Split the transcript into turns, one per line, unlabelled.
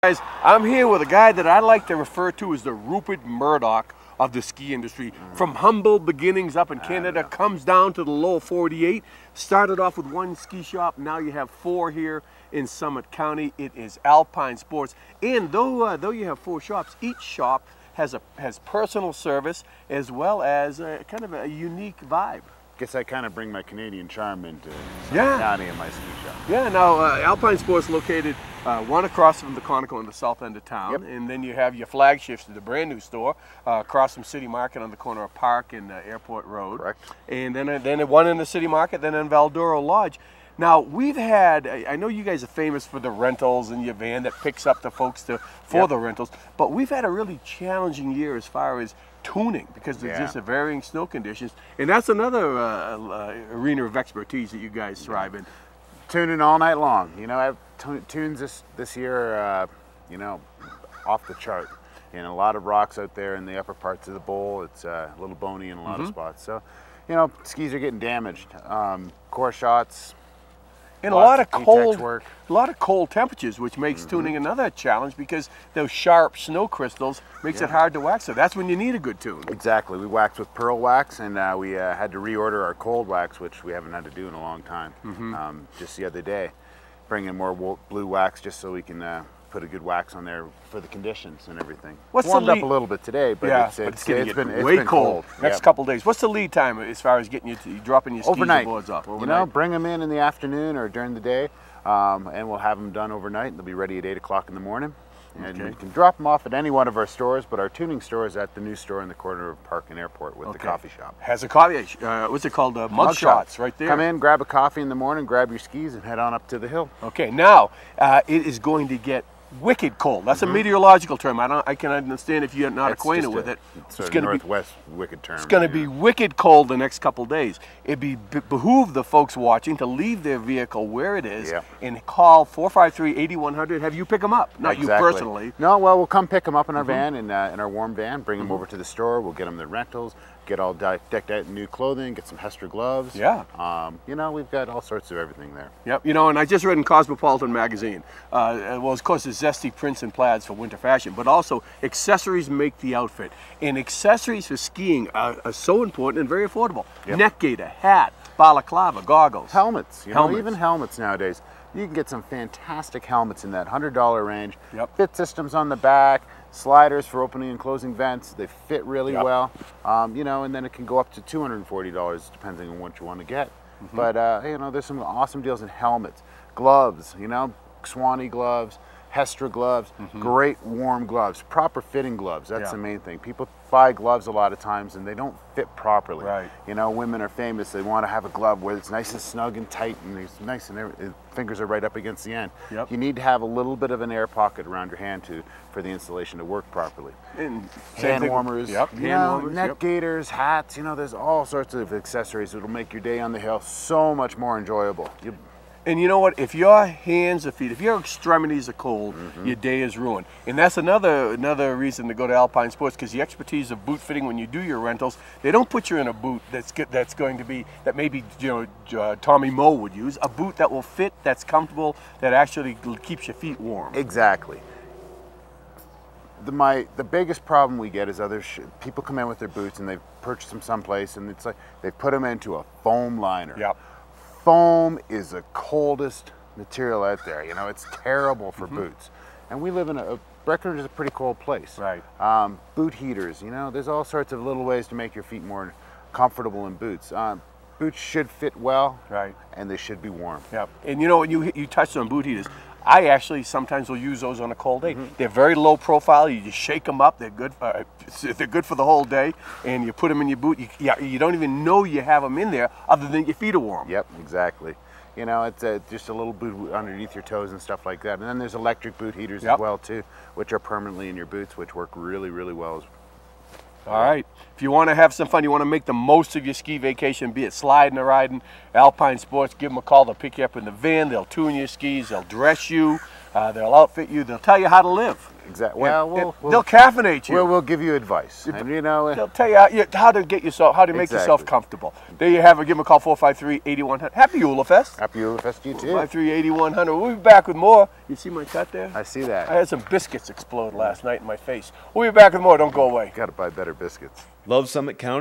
Guys, I'm here with a guy that I like to refer to as the Rupert Murdoch of the ski industry. From humble beginnings up in Canada, comes down to the low 48. Started off with one ski shop, now you have 4 here in Summit County. It is Alpine Sports. And though you have 4 shops, each shop has personal service as well as kind of a unique vibe.
Guess I kind of bring my Canadian charm into Summit County in my ski shop.
Yeah, now Alpine Sports located one across from the Conoco in the south end of town, and then you have your flagships to the brand new store across from City Market on the corner of Park and Airport Road.
Correct.
And then one in the City Market, then in Valdoro Lodge. Now we've had, I know you guys are famous for the rentals and your van that picks up the folks for the rentals, but we've had a really challenging year as far as tuning because of just the varying snow conditions, and that's another arena of expertise that you guys thrive in.
Tuning all night long. You know, I've tunes this year, you know, off the chart. And a lot of rocks out there in the upper parts of the bowl. It's a little bony in a lot of spots. So, you know, skis are getting damaged. Core shots.
And a lot of cold temperatures, which makes tuning another challenge because those sharp snow crystals makes it hard to wax. So that's when you need a good tune.
Exactly. We waxed with pearl wax, and we had to reorder our cold wax, which we haven't had to do in a long time. Just the other day, bring in more blue wax just so we can put a good wax on there for the conditions and everything. It's warmed up a little bit today, but it's been way cold.
Next couple of days. What's the lead time as far as getting dropping your skis and boards off?
Overnight. You know, bring them in the afternoon or during the day, and we'll have them done overnight. They'll be ready at 8 o'clock in the morning. And we can drop them off at any one of our stores, but our tuning store is at the new store in the corner of Park and Airport with the coffee shop.
Has a coffee, what's it called? Mug shots right there.
Come in, grab a coffee in the morning, grab your skis, and head on up to the hill.
Okay, now it is going to get wicked cold. That's a meteorological term. I can understand if you're not acquainted with it.
It's going to be Northwest wicked term.
It's going to be wicked cold the next couple days. It'd behoove the folks watching to leave their vehicle where it is and call 453-8100. Have you pick them up? Not you personally.
No, well, we'll come pick them up in our van, in our warm van, bring them over to the store. We'll get them the rentals, get all decked out in new clothing, get some Hester gloves. You know, we've got all sorts of everything there.
Yep. You know, and I just read in Cosmopolitan magazine, well, of course, it's zesty prints and plaids for winter fashion, but also accessories make the outfit. And accessories for skiing are so important and very affordable. Neck gaiter, hat, balaclava, goggles.
Helmets. You know, even helmets nowadays. You can get some fantastic helmets in that $100 range. Fit systems on the back, sliders for opening and closing vents. They fit really well. You know, and then it can go up to $240 depending on what you want to get. But you know, there's some awesome deals in helmets, gloves. You know, Swanee gloves, Hestra gloves, great warm gloves, proper fitting gloves. That's the main thing. People buy gloves a lot of times and they don't fit properly. You know, women are famous. They want to have a glove where it's nice and snug and tight and it's nice and fingers are right up against the end. You need to have a little bit of an air pocket around your hand for the installation to work properly.
And
hand warmers, neck gaiters, hats. You know, there's all sorts of accessories that'll make your day on the hill so much more enjoyable.
And you know what? If your hands or feet, if your extremities are cold, your day is ruined. And that's another reason to go to Alpine Sports, because the expertise of boot fitting when you do your rentals, they don't put you in a boot that maybe Tommy Moe would use. A boot that will fit, that's comfortable, that actually keeps your feet warm.
Exactly. The biggest problem we get is people come in with their boots and they've purchased them someplace and it's like they put them into a foam liner. Foam is the coldest material out there. You know, it's terrible for boots. And we live in Breckenridge is a pretty cold place. Boot heaters, you know, there's all sorts of little ways to make your feet more comfortable in boots. Boots should fit well, and they should be warm.
And you know, you touched on boot heaters. I actually sometimes will use those on a cold day. They're very low profile. You just shake them up. They're good. They're good for the whole day. And you put them in your boot. You don't even know you have them in there, other than your feet are warm.
Exactly. You know, it's just a little boot underneath your toes and stuff like that. And then there's electric boot heaters as well too, which are permanently in your boots, which work really, really well.
All right. If you want to have some fun, you want to make the most of your ski vacation, be it sliding or riding, Alpine Sports, give them a call. They'll pick you up in the van. They'll tune your skis. They'll dress you. They'll outfit you. They'll tell you how to live.
Exactly. Well,
they'll caffeinate you.
We'll give you advice, and you know,
they'll tell you how to get yourself, how to make yourself comfortable. There you have it. Give them a call, 453-8100. Happy Ulafest.
Happy Ulafest to you too.
453-8100. We'll be back with more. You see my cut there?
I see that.
I had some biscuits explode last night in my face. We'll be back with more. Don't go away.
Got to buy better biscuits.
Love Summit County?